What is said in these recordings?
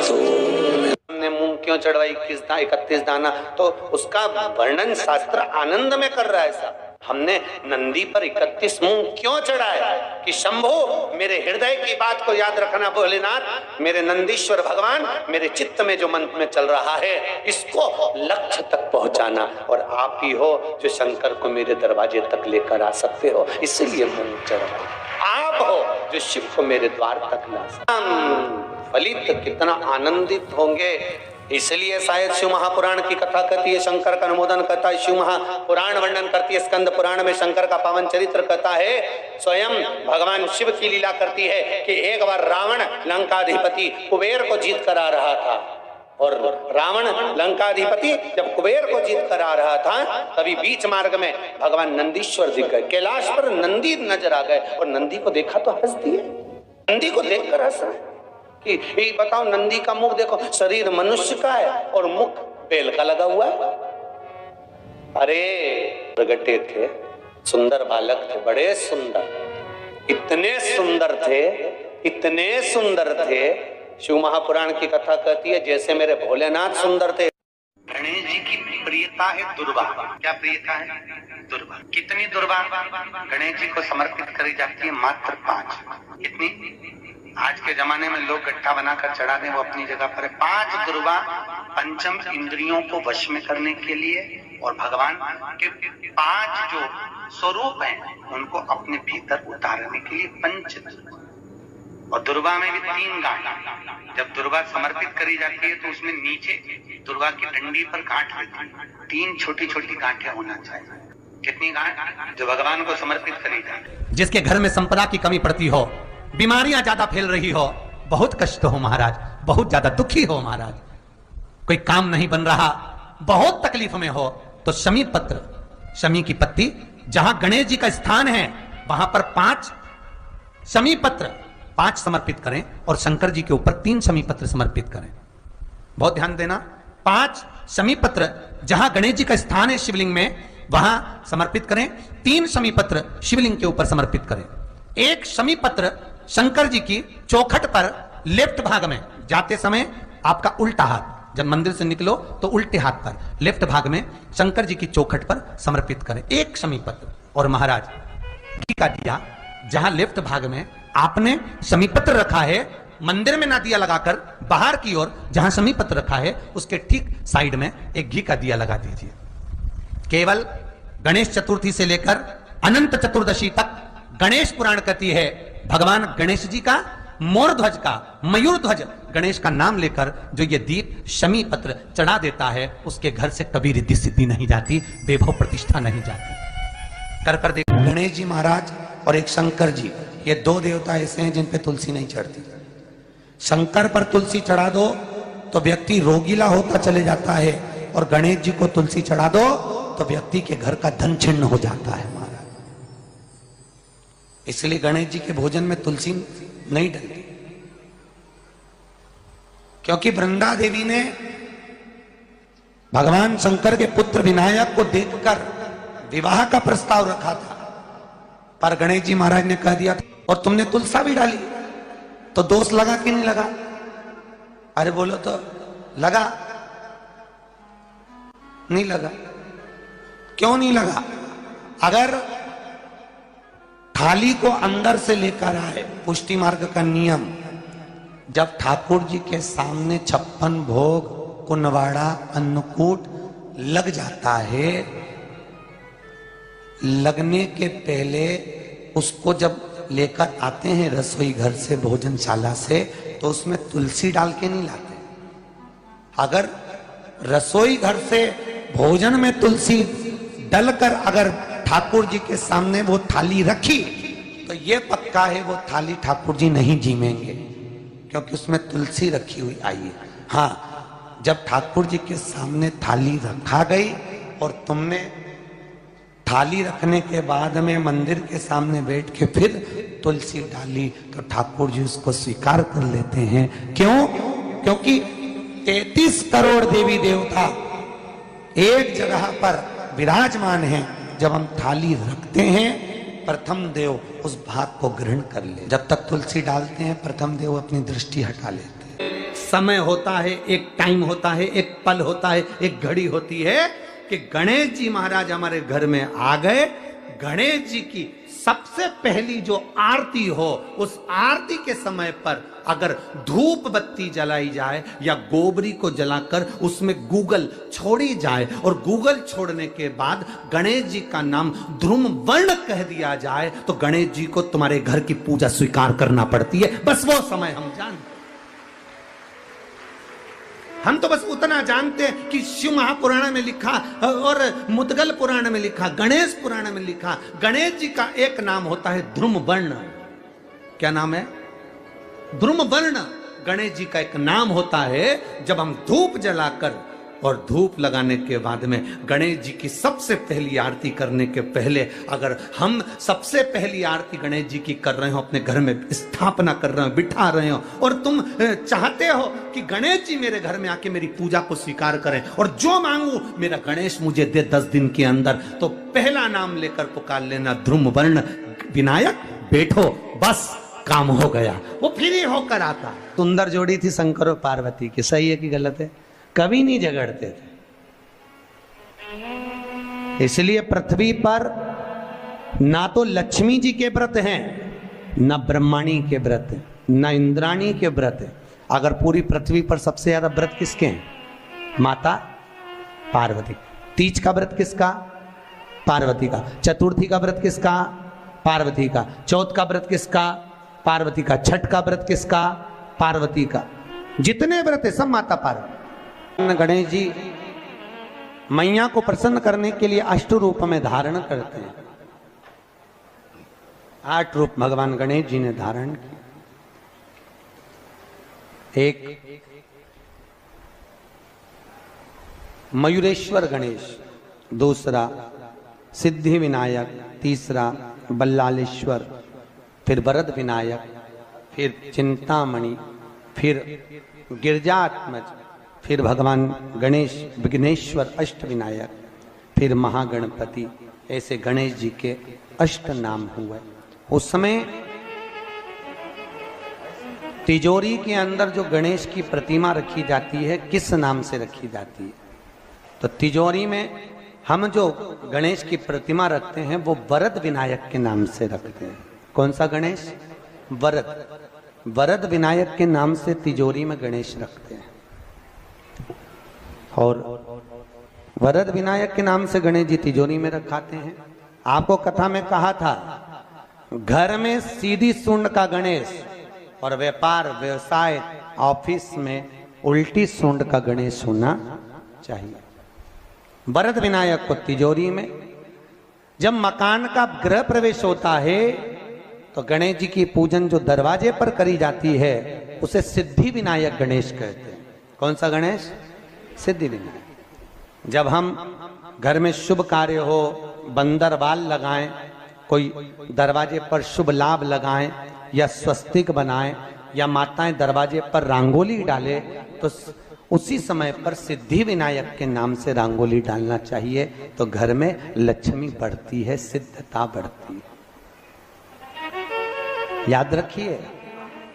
हमने मूंग क्यों चढ़वाई 31 दाना, तो उसका वर्णन शास्त्र आनंद में कर रहा है साहब। हमने नंदी पर 31 मूंग क्यों चढ़ाए कि शंभो मेरे हृदय की बात को याद रखना भोलेनाथ, मेरे नंदीश्वर भगवान, मेरे चित्त में जो मन में चल रहा है इसको लक्ष्य तक पहुंचाना, और आप ही हो जो शंकर को मेरे दरवाजे तक लेकर आ सकते हो, इसलिए मूंग चढ़ाए। आप हो जो शिव को मेरे द्वार तक ला सकते। फलित कितना आनंदित होंगे। इसलिए शायद शिव महापुराण की कथा कहती है, शंकर का अनुमोदन करता है, शिव महापुराण वर्णन करती है, स्कंद पुराण में शंकर का पावन चरित्र कहता है, स्वयं भगवान शिव की लीला करती है कि एक बार रावण लंकाधिपति कुबेर को जीत कर आ रहा था, और रावण लंकाधिपति जब कुबेर को जीत कर आ रहा था तभी बीच मार्ग में भगवान नंदीश्वर दिख गए। कैलाश पर नंदी नजर आ गए और नंदी को देखा तो हंस दिए। नंदी को देखकर हंस रहे कि बताओ, नंदी का मुख देखो, शरीर मनुष्य का है और मुख बेल का लगा हुआ है। अरे प्रगटे थे, सुंदर बालक थे, बड़े सुंदर, इतने सुंदर थे, इतने सुंदर थे। शिव महापुराण की कथा कहती है जैसे मेरे भोलेनाथ सुंदर थे। गणेश जी की प्रियता है दुर्वा। क्या प्रियता है? दुर्वा। कितनी दुर्वा गणेश जी को समर्पित करी जाती है? मात्र 5। कितनी? आज के जमाने में लोग गट्ठा बनाकर चढ़ा दें, वो अपनी जगह पर है। 5 दुर्वा पंचम इंद्रियों को वश में करने के लिए, और भगवान के 5 जो स्वरूप हैं उनको अपने भीतर उतारने के लिए पंच। और दुर्वा में भी 3 गांठ। जब दुर्वा समर्पित करी जाती है तो उसमें नीचे दुर्वा की डंडी पर गांठ रहती है, 3 छोटी छोटी गांठें होना चाहिए। कितनी गांठ? जो भगवान को समर्पित करी जाती है। जिसके घर में संपदा की कमी पड़ती हो, बीमारियां ज्यादा फैल रही हो, बहुत कष्ट हो महाराज, बहुत ज्यादा दुखी हो महाराज, कोई काम नहीं बन रहा, बहुत तकलीफ में हो, तो शमी पत्र, शमी की पत्ती, जहां गणेश जी का स्थान है वहां पर 5 शमी पत्र 5 समर्पित करें, और शंकर जी के ऊपर 3 शमी पत्र समर्पित करें। बहुत ध्यान देना, 5 शमी पत्र जहां गणेश जी का स्थान है शिवलिंग में वहां समर्पित करें, 3 शमी पत्र शिवलिंग के ऊपर समर्पित करें। 1 शमी पत्र शंकर जी की चौखट पर लेफ्ट भाग में जाते समय, आपका उल्टा हाथ, जब मंदिर से निकलो तो उल्टे हाथ पर लेफ्ट भाग में शंकर जी की चौखट पर समर्पित करें 1 शमी पत्र। और महाराज घी का दिया जहां लेफ्ट भाग में आपने शमी पत्र रखा है, मंदिर में ना दिया लगाकर बाहर की ओर जहां शमी पत्र रखा है उसके ठीक साइड में एक घी का दिया लगा दीजिए। केवल गणेश चतुर्थी से लेकर अनंत चतुर्दशी तक गणेश पुराण कहती है भगवान गणेश जी का, मोर ध्वज का, मयूर ध्वज गणेश का नाम लेकर जो ये दीप शमी पत्र चढ़ा देता है उसके घर से कभी रिद्धि सिद्धि नहीं जाती, वैभव प्रतिष्ठा नहीं जाती। कर देख, गणेश जी महाराज और एक शंकर जी, ये 2 देवता ऐसे हैं जिन पे तुलसी नहीं चढ़ती। शंकर पर तुलसी चढ़ा दो तो व्यक्ति रोगीला होता चले जाता है, और गणेश जी को तुलसी चढ़ा दो तो व्यक्ति के घर का धन छिन्न हो जाता है महाराज। इसलिए गणेश जी के भोजन में तुलसी नहीं डलती, क्योंकि वृंदा देवी ने भगवान शंकर के पुत्र विनायक को देखकर विवाह का प्रस्ताव रखा था, पर गणेश जी महाराज ने कह दिया और तुमने तुलसा भी डाली, तो दोष लगा कि नहीं लगा? अरे बोलो तो लगा? नहीं लगा। क्यों नहीं लगा? अगर थाली को अंदर से लेकर आए, पुष्टि मार्ग का नियम, जब ठाकुर जी के सामने 56 भोग, कुनवाड़ा, अन्नकूट लग जाता है, लगने के पहले उसको जब लेकर आते हैं रसोई घर से, भोजनशाला से, तो उसमें तुलसी डाल के नहीं लाते। अगर रसोई घर से भोजन में तुलसी डलकर अगर ठाकुर जी के सामने वो थाली रखी तो ये पक्का है वो थाली ठाकुर जी नहीं जीमेंगे, क्योंकि उसमें तुलसी रखी हुई आई है। हाँ, जब ठाकुर जी के सामने थाली रखा गई और तुमने थाली रखने के बाद में मंदिर के सामने बैठ के फिर तुलसी डाली तो ठाकुर जी उसको स्वीकार कर लेते हैं। क्यों? क्योंकि 33 करोड़ देवी देवता एक जगह पर विराजमान हैं। जब हम थाली रखते हैं प्रथम देव उस भाग को ग्रहण कर ले। जब तक तुलसी डालते हैं प्रथम देव अपनी दृष्टि हटा लेते हैं। समय होता है, एक टाइम होता है, एक पल होता है, एक घड़ी होती है कि गणेश जी महाराज हमारे घर में आ गए। गणेश जी की सबसे पहली जो आरती हो, उस आरती के समय पर अगर धूप बत्ती जलाई जाए या गोबरी को जलाकर उसमें गूगल छोड़ी जाए और गूगल छोड़ने के बाद गणेश जी का नाम ध्रुम वर्ण कह दिया जाए तो गणेश जी को तुम्हारे घर की पूजा स्वीकार करना पड़ती है। बस वो समय हम जानते, हम तो बस उतना जानते हैं कि शिव महापुराण में लिखा और मुद्गल पुराण में लिखा, गणेश पुराण में लिखा, गणेश जी का एक नाम होता है ध्रुम वर्ण। क्या नाम है? ध्रुम वर्ण गणेश जी का एक नाम होता है। जब हम धूप जलाकर और धूप लगाने के बाद में गणेश जी की सबसे पहली आरती करने के पहले अगर हम सबसे पहली आरती गणेश जी की कर रहे हो, अपने घर में स्थापना कर रहे हो, बिठा रहे हो और तुम चाहते हो कि गणेश जी मेरे घर में आके मेरी पूजा को स्वीकार करें और जो मांगू मेरा गणेश मुझे दे 10 दिन के अंदर, तो पहला नाम लेकर पुकार लेना ध्रुम वर्ण विनायक, बैठो, बस काम हो गया। वो फिर ही होकर आता। सुंदर जोड़ी थी शंकर और पार्वती की, सही है कि गलत है? कभी नहीं झगड़ते थे। इसलिए पृथ्वी पर ना तो लक्ष्मी जी के व्रत हैं, ना ब्रह्माणी के व्रत हैं, ना इंद्राणी के व्रत हैं। अगर पूरी पृथ्वी पर सबसे ज्यादा व्रत किसके हैं? माता पार्वती। तीज का व्रत किसका? पार्वती का। चतुर्थी का व्रत किसका? पार्वती का। चौथ का व्रत किसका? पार्वती का। छठ का व्रत किसका? पार्वती का। जितने व्रत है सब माता पार्वती। गणेश जी मैया को प्रसन्न करने के लिए 8 रूप में धारण करते हैं। 8 रूप भगवान गणेश जी ने धारण किए। एक मयूरेश्वर गणेश, दूसरा सिद्धि विनायक, तीसरा बल्लालेश्वर, फिर वरद विनायक, फिर चिंतामणि, फिर गिरजात्मज, फिर भगवान गणेश विघ्नेश्वर अष्ट विनायक, फिर महागणपति। ऐसे गणेश जी के 8 नाम हुए। उस समय तिजोरी के अंदर जो गणेश की प्रतिमा रखी जाती है, किस नाम से रखी जाती है? तो तिजोरी में हम जो गणेश की प्रतिमा रखते हैं वो वरद विनायक के नाम से रखते हैं। कौन सा गणेश? वरद। वरद विनायक के नाम से तिजोरी में गणेश रखते हैं। और वरद विनायक के नाम से गणेश जी तिजोरी में रखाते हैं। आपको कथा में कहा था, घर में सीधी सूंड का गणेश और व्यापार व्यवसाय ऑफिस में उल्टी सूंड का गणेश होना चाहिए। वरद विनायक को तिजोरी में। जब मकान का गृह प्रवेश होता है तो गणेश जी की पूजन जो दरवाजे पर करी जाती है उसे सिद्धि विनायक गणेश कहते हैं। कौन सा गणेश? सिद्धि विनायक। जब हम घर में शुभ कार्य हो, बंदरवाल लगाएं, कोई दरवाजे पर शुभ लाभ लगाएं या स्वस्तिक बनाएं या माताएं दरवाजे पर रंगोली डाले, तो उसी समय पर सिद्धि विनायक के नाम से रंगोली डालना चाहिए। तो घर में लक्ष्मी बढ़ती है, सिद्धता बढ़ती है। याद रखिए,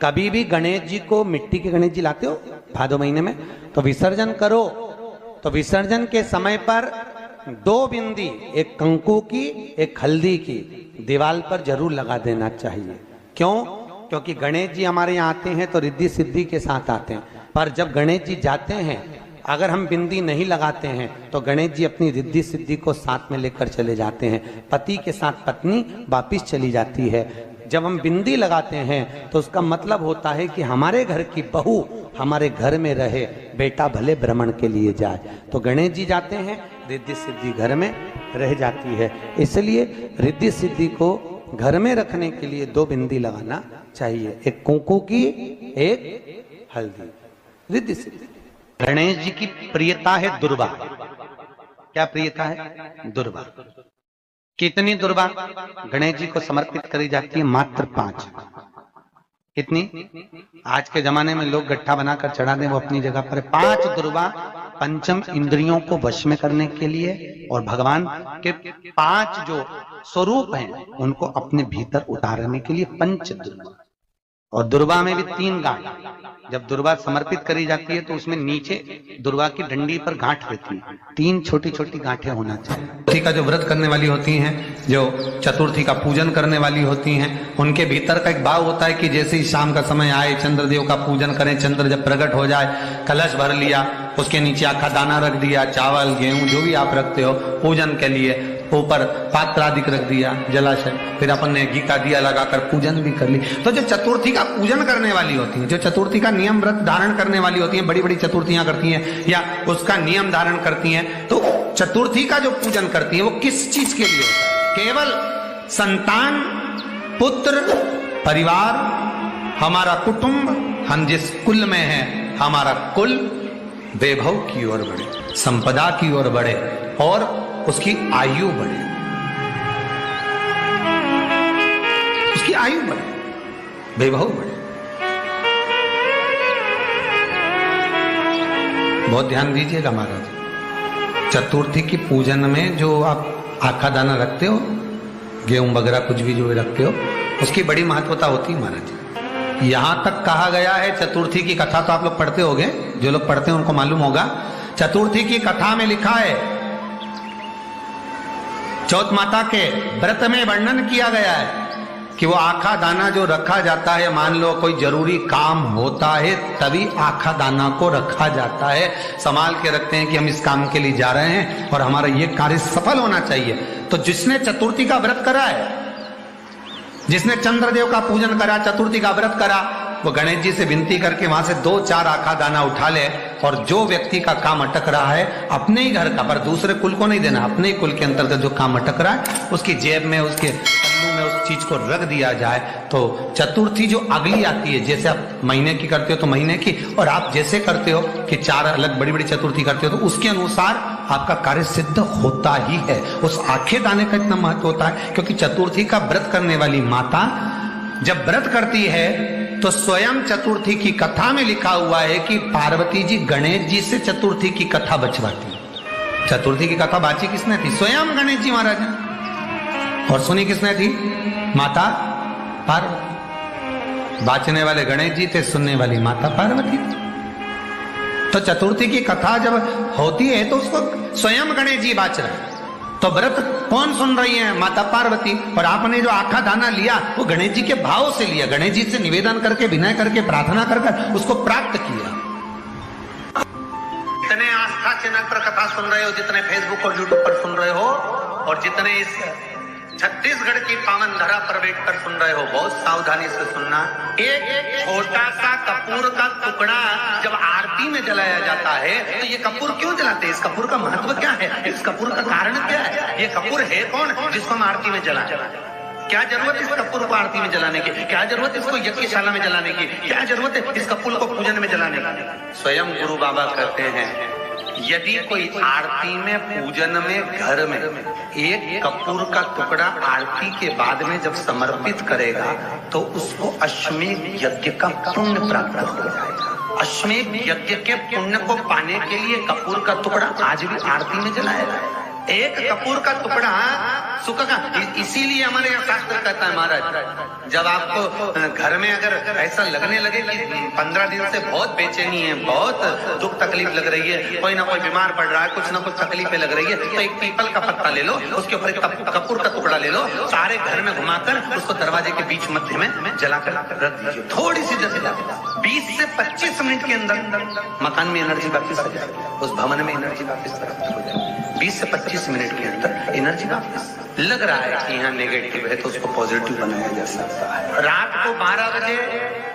कभी भी गणेश जी को, मिट्टी के गणेश जी लाते हो भादो महीने में, तो विसर्जन करो तो विसर्जन के समय पर 2 बिंदी, एक कंकु की एक हल्दी की, दीवार पर जरूर लगा देना चाहिए। क्यों? क्योंकि गणेश जी हमारे यहाँ आते हैं तो रिद्धि सिद्धि के साथ आते हैं, पर जब गणेश जी जाते हैं अगर हम बिंदी नहीं लगाते हैं तो गणेश जी अपनी रिद्धि सिद्धि को साथ में लेकर चले जाते हैं। पति के साथ पत्नी वापिस चली जाती है। जब हम बिंदी लगाते हैं तो उसका मतलब होता है कि हमारे घर की बहू हमारे घर में रहे, बेटा भले भ्रमण के लिए जाए। तो गणेश जी जाते हैं, रिद्धि सिद्धि घर में रह जाती है। इसलिए रिद्धि सिद्धि को घर में रखने के लिए 2 बिंदी लगाना चाहिए, एक कुंकू की, एक हल्दी। रिद्धि सिद्धि। गणेश जी की प्रियता है दुर्वा। क्या प्रियता है? दुर्वा। कितनी दुर्वा गणेश जी को समर्पित करी जाती है? मात्र 5। कितनी? आज के जमाने में लोग गट्ठा बनाकर चढ़ा दें, वो अपनी जगह पर 5 दुर्वा पंचम इंद्रियों को वश में करने के लिए और भगवान के 5 जो स्वरूप हैं उनको अपने भीतर उतारने के लिए 5 दुर्वा। और दुर्वा में भी 3 गांठ। जब दुर्वा समर्पित करी जाती है तो उसमें नीचे दुर्वा की डंडी पर गांठ रहती है, 3 छोटी छोटी गांठें होना चाहिए। चतुर्थी का जो व्रत करने वाली होती हैं, जो चतुर्थी का पूजन करने वाली होती हैं, उनके भीतर का एक भाव होता है कि जैसे ही शाम का समय आए चंद्रदेव का पूजन करें, चंद्र जब प्रकट हो जाए, कलश भर लिया, उसके नीचे आखा दाना रख दिया, चावल गेहूं जो भी आप रखते हो पूजन के लिए, ऊपर पात्र आदि रख दिया, जलाशय, फिर अपन ने घी का दिया लगाकर पूजन भी कर ली। तो जो चतुर्थी का पूजन करने वाली होती है, जो चतुर्थी का नियम व्रत धारण करने वाली होती है, बड़ी बड़ी चतुर्थियां करती हैं या उसका नियम धारण करती हैं, तो चतुर्थी का जो पूजन करती है वो किस चीज के लिए होता है? केवल संतान, पुत्र, परिवार, हमारा कुटुंब, हम जिस कुल में हैं, हमारा कुल वैभव की ओर बढ़े, संपदा की ओर बढ़े और उसकी आयु बढ़े, उसकी आयु बढ़े, वैभव बढ़े। बहुत ध्यान दीजिएगा महाराज, चतुर्थी की पूजन में जो आप आखा दाना रखते हो, गेहूं वगैरह कुछ भी जो रखते हो, उसकी बड़ी महत्वता होती है महाराज। यहां तक कहा गया है, चतुर्थी की कथा तो आप लोग पढ़ते होंगे, जो लोग पढ़ते हैं उनको मालूम होगा, चतुर्थी की कथा में लिखा है, चौथ माता के व्रत में वर्णन किया गया है कि वो आखा दाना जो रखा जाता है, मान लो कोई जरूरी काम होता है तभी आखा दाना को रखा जाता है, संभाल के रखते हैं कि हम इस काम के लिए जा रहे हैं और हमारा ये कार्य सफल होना चाहिए। तो जिसने चतुर्थी का व्रत करा है, जिसने चंद्रदेव का पूजन करा, चतुर्थी का व्रत करा, वो गणेश जी से विनती करके वहां से 2-4 आखा दाना उठा ले, और जो व्यक्ति का काम अटक रहा है अपने ही घर का, पर दूसरे कुल को नहीं देना, अपने ही कुल के अंतर्गत जो काम अटक रहा है उसकी जेब में, उसके पन्नू में उस चीज को रख दिया जाए। तो चतुर्थी जो अगली आती है, जैसे आप महीने की करते हो तो महीने की, और आप जैसे करते हो कि 4 अलग बड़ी बड़ी चतुर्थी करते हो तो उसके अनुसार आपका कार्य सिद्ध होता ही है। उस आखे दाने का इतना महत्व होता है क्योंकि चतुर्थी का व्रत करने वाली माता जब व्रत करती है तो स्वयं चतुर्थी की कथा में लिखा हुआ है कि पार्वती जी गणेश जी से चतुर्थी की कथा बचवाती। चतुर्थी की कथा बाची किसने थी? स्वयं गणेश जी महाराज ने। और सुनी किसने थी? माता पार्वती। बाचने वाले गणेश जी थे, सुनने वाली माता पार्वती थी। तो चतुर्थी की कथा जब होती है तो उसको स्वयं गणेश जी बाच रहे हैं। तो व्रत कौन सुन रही है? माता पार्वती। और आपने जो आखा दाना लिया वो गणेश जी के भाव से लिया, गणेश जी से निवेदन करके, विनय करके, प्रार्थना कर उसको प्राप्त किया। जितने आस्था चैनल पर कथा सुन रहे हो, जितने फेसबुक और यूट्यूब पर सुन रहे हो, और जितने इस छत्तीसगढ़ की पावन धरा पर बैठकर सुन रहे हो, बहुत सावधानी से सुनना। एक छोटा सा कपूर का टुकड़ा जब आरती में जलाया जाता है तो ये कपूर क्यों जलाते हैं? इस कपूर का महत्व क्या है? इस कपूर का कारण क्या है? ये कपूर है कौन जिसको हम आरती में जलाते हैं? क्या जरूरत इस कपूर को आरती में जलाने की? क्या जरूरत इसको यज्ञशाला में जलाने की? क्या जरूरत है इस कपूर को पूजन में जलाने की? स्वयं गुरु बाबा कहते हैं, यदि कोई आरती में, पूजन में, घर में एक कपूर का टुकड़ा आरती के बाद में जब समर्पित करेगा तो उसको अश्वमेध यज्ञ का पुण्य प्राप्त हो जाएगा। अश्वमेध यज्ञ के पुण्य को पाने के लिए कपूर का टुकड़ा आज भी आरती में जलाया जाएगा। एक कपूर का टुकड़ा सुख का, इसीलिए हमारे यहाँ शास्त्र कहता है महाराज, जब आपको घर में अगर ऐसा लगने लगे कि 15 दिन से बहुत बेचैनी है, बहुत दुख तकलीफ लग रही है, कोई ना कोई बीमार पड़ रहा है, कुछ ना कुछ तकलीफें लग रही है, तो एक पीपल का पत्ता ले लो, उसके ऊपर एक कपूर का टुकड़ा ले लो, सारे घर में घुमाकर उसको दरवाजे के बीच मध्य में जलाकर रख दीजिए। थोड़ी सी जला 20 से 25 मिनट के अंदर मकान में एनर्जी वापिस आ जाएगी, उस भवन में एनर्जी वापिस प्राप्त हो जाएगी। 20 से 25 मिनट के अंदर एनर्जी वापस। लग रहा है कि यहाँ नेगेटिव है तो उसको पॉजिटिव बनाया जा सकता है। रात को 12 बजे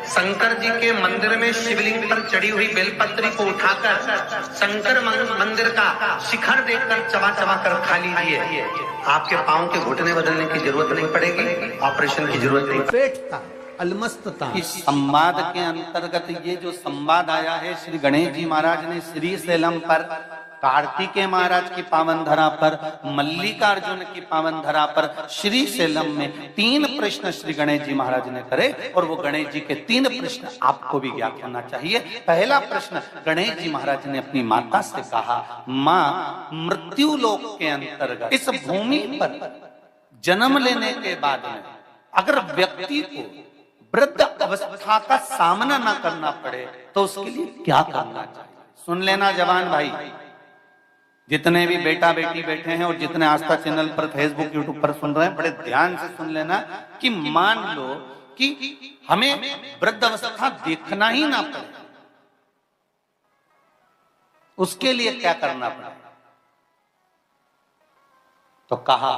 शंकर जी के मंदिर में शिवलिंग पर चढ़ी हुई बेलपत्री को उठाकर शंकर मंदिर का शिखर देखकर चबा चबा कर खा लीजिए। आपके पाँव के घुटने बदलने की जरूरत नहीं पड़ेगी, ऑपरेशन की जरूरत नहीं। पेटता, अलमस्तता। इस संवाद के अंतर्गत ये जो संवाद आया है, श्री गणेश जी महाराज ने श्री शैलम पर, कार्तिकेय महाराज की पावन धरा पर, मल्लिकार्जुन की पावन धरा पर, श्री शैलम में 3 प्रश्न श्री गणेश जी महाराज ने करे, और वो गणेश जी के 3 प्रश्न आपको भी ज्ञात होना चाहिए। पहला प्रश्न गणेश जी महाराज ने अपनी माता से कहा, माँ, मृत्यु लोक के अंतर्गत इस भूमि पर जन्म लेने के बाद में अगर व्यक्ति को वृद्ध अवस्था का सामना ना करना पड़े तो उसके लिए क्या करना चाहिए? सुन लेना जवान भाई, जितने भी बेटा बेटी बैठे हैं और जितने आस्था चैनल पर, फेसबुक, यूट्यूब पर सुन रहे हैं, बड़े ध्यान से सुन लेना कि मान लो कि हमें वृद्ध अवस्था देखना ही ना पड़े, उसके लिए क्या करना पड़े? तो कहा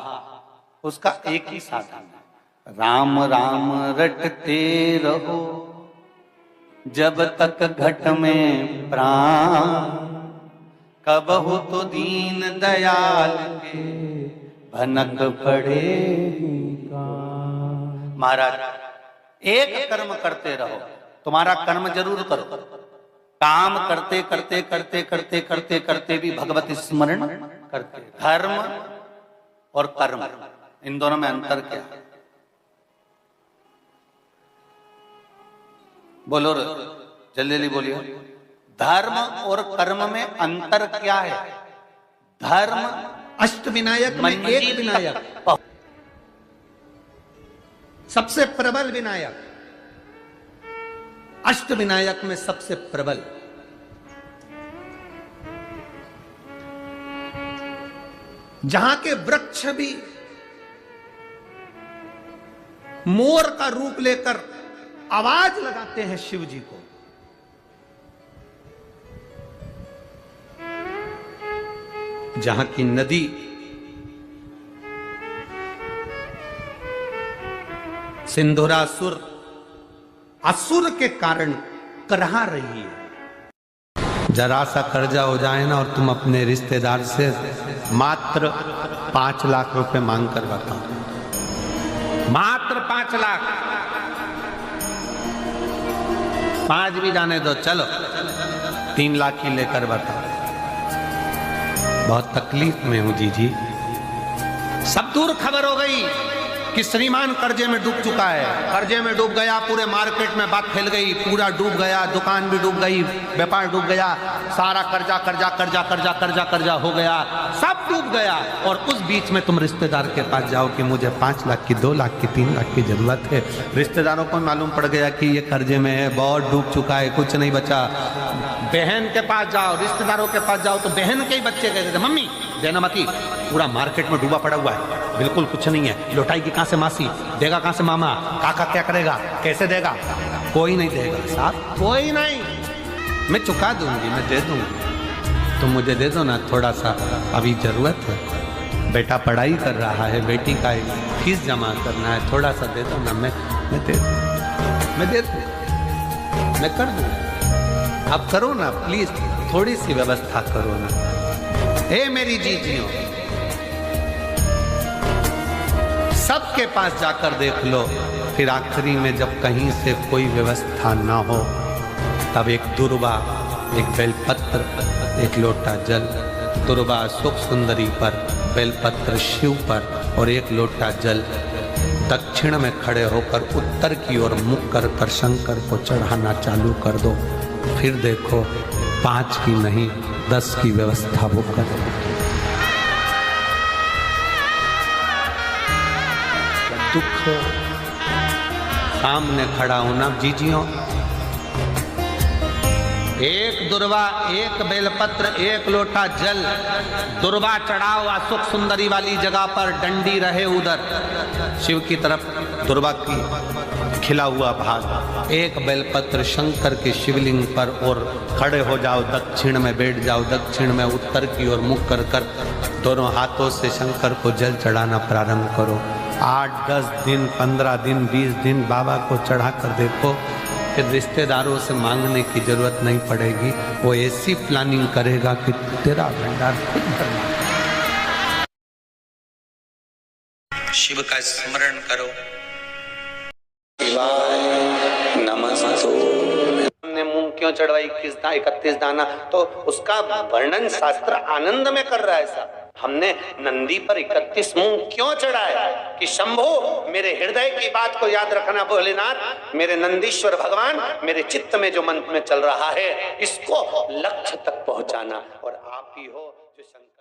उसका एक ही साधन है, राम राम रटते रहो जब तक घट में प्राण, कब हो तो दीन दयाल के भनक पड़ेगा। महाराज एक कर्म करते रहो, तुम्हारा कर्म जरूर करो, काम करते करते करते करते करते करते भी भगवत स्मरण करते। धर्म और कर्म, इन दोनों में अंतर क्या है? बोलो जल्दी जल्दी बोलिए। धर्म और कर्म में अंतर क्या है? धर्म अष्टविनायक में एक विनायक, सबसे प्रबल विनायक, अष्टविनायक में सबसे प्रबल। जहां के वृक्ष भी मोर का रूप लेकर आवाज लगाते हैं शिव जी को, जहां की नदी सिंधुरासुर असुर के कारण करहा रही है। जरा सा कर्जा हो जाए ना और तुम अपने रिश्तेदार से मात्र 5 लाख रुपए मांग कर बताओ, मात्र 5 लाख, 5 भी जाने दो, चलो 3 लाख ही लेकर बताओ। बहुत तकलीफ में हूं जी। सब दूर खबर हो गई कि श्रीमान कर्जे में डूब चुका है, कर्जे में डूब गया, पूरे मार्केट में बात फैल गई, पूरा डूब गया, दुकान भी डूब गई, व्यापार डूब गया, सारा कर्जा कर्जा कर्जा कर्जा कर्जा कर्जा हो गया, सब डूब गया। और उस बीच में तुम रिश्तेदार के पास जाओ कि मुझे 5 लाख की, 2 लाख की, 3 लाख की जरूरत है। रिश्तेदारों को मालूम पड़ गया कि ये कर्जे में है, बहुत डूब चुका है, कुछ नहीं बचा। बहन के पास जाओ, रिश्तेदारों के पास जाओ तो बहन के ही बच्चे कहते थे, मम्मी देना मती, पूरा मार्केट में डूबा पड़ा हुआ है, बिल्कुल कुछ नहीं है, लौटाएगी कहां से मासी, देगा कहां से मामा, काका क्या करेगा, कैसे देगा? कोई नहीं देगा साहब, कोई नहीं, मैं चुका दूंगी, मैं दे दूंगी, तुम मुझे दे दो ना थोड़ा सा, अभी जरूरत है, बेटा पढ़ाई कर रहा है, बेटी का फीस जमा करना है, थोड़ा सा दे दो ना, मैं दे दूँ, मैं कर दूँ, आप करो ना प्लीज, थोड़ी सी व्यवस्था करो ना। ए मेरी जीजियों, सबके पास जाकर देख लो, फिर आखिरी में जब कहीं से कोई व्यवस्था ना हो, तब एक दुर्वा, एक बेलपत्र, एक लोटा जल, दुर्वा सुख सुंदरी पर, बेलपत्र शिव पर और एक लोटा जल दक्षिण में खड़े होकर उत्तर की ओर मुख कर शंकर को चढ़ाना चालू कर दो। फिर देखो 5 की नहीं 10 की व्यवस्था वो कर। दुख हो सामने खड़ा होना जीजियों, एक दुर्वा, एक बेलपत्र, एक लोटा जल, दुर्वा चढ़ाओ सुख सुंदरी वाली जगह पर, डंडी रहे उधर शिव की तरफ, दुर्वा की खिला हुआ भाग, एक बेलपत्र शंकर के शिवलिंग पर, और खड़े हो जाओ, दक्षिण में बैठ जाओ, दक्षिण में उत्तर की ओर मुख कर दोनों हाथों से शंकर को जल चढ़ाना प्रारंभ करो। 8-10 दिन, 15 दिन, 20 दिन बाबा को चढ़ा कर देखो, फिर रिश्तेदारों से मांगने की जरूरत नहीं पड़ेगी, वो ऐसी प्लानिंग करेगा कि तेरा भंडार खुद भरना। शिव का स्मरण करो। शिवाय नमस्तु। हमने मूंग क्यों चढ़वाई 31 दाना, तो उसका वर्णन शास्त्र आनंद में कर रहा है साहब। हमने नंदी पर 31 मूंग क्यों चढ़ाया कि शंभो मेरे हृदय की बात को याद रखना भोलेनाथ, मेरे नंदीश्वर भगवान, मेरे चित्त में जो मन में चल रहा है इसको लक्ष्य तक पहुंचाना, और आप ही हो जो शंकर